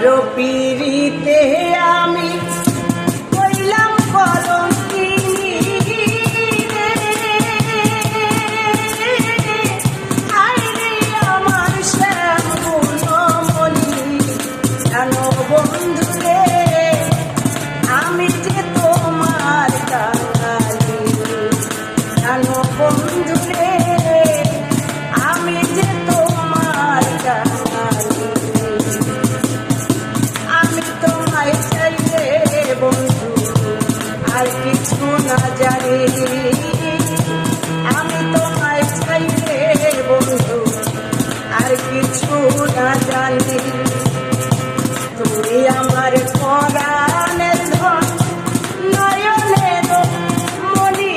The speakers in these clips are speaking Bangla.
কারো পিড়িতে আমি কইলাম কলঙ্কিনী আইরে আমার শ্যাম গুণমণি জানো বন্ধু রে আমি যে তোমার কাঙালি জানো বন্ধু রে আমি যে তোমার কাঙালি আমি তোমায় চাইলে বন্ধু আর কিছু না জানি আমি তোমায় চাইলে বন্ধু আর কিছু না জানি তুমি আমার পরাণের ধন নয়নের মণি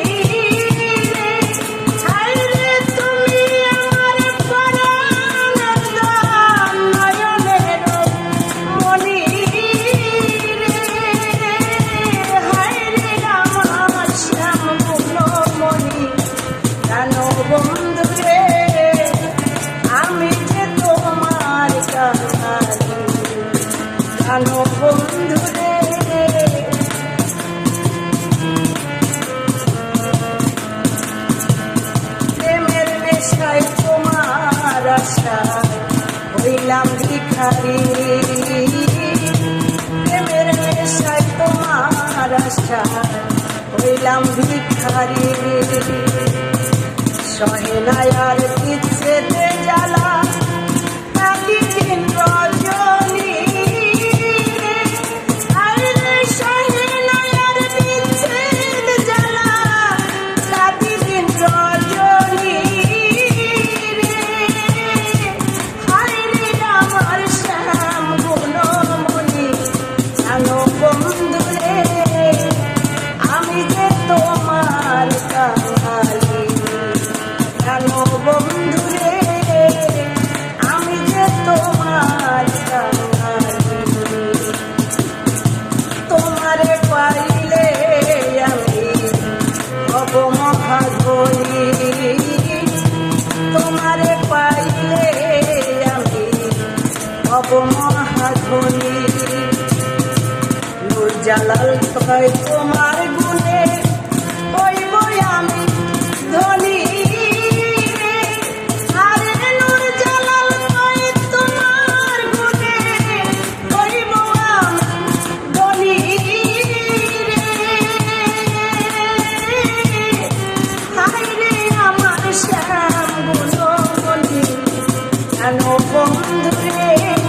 হায়রে তুমি আমার পরাণের ধন নয়নের মণি হায়রে আমার শ্যাম গুণমণি জানো বন্ধু রে আমি যে তোমার কাঙালি জানো বন্ধু রে প্রেমের নেশায় তোমার আশায় হইলাম ভিখারি প্রেমের নেশায় তোমার আশায় হইলাম ভিখারি সহে না আর বিচ্ছেদে জ্বালা কাটি দিন রজনী আরে সহে না আর বিচ্ছেদ জ্বালা কাটি দিন রজনী হায়রে আমার শ্যাম গুণমণি জানো বন্ধু রে আমি যে তোমার কাঙালি জানো বন্ধু রে আমি যে তোমার কাঙালি তোমারে পাইলে আমি হব মহাধনী তোমারে পাইলে আমি হব মহাধনী নূর জালাল তোমার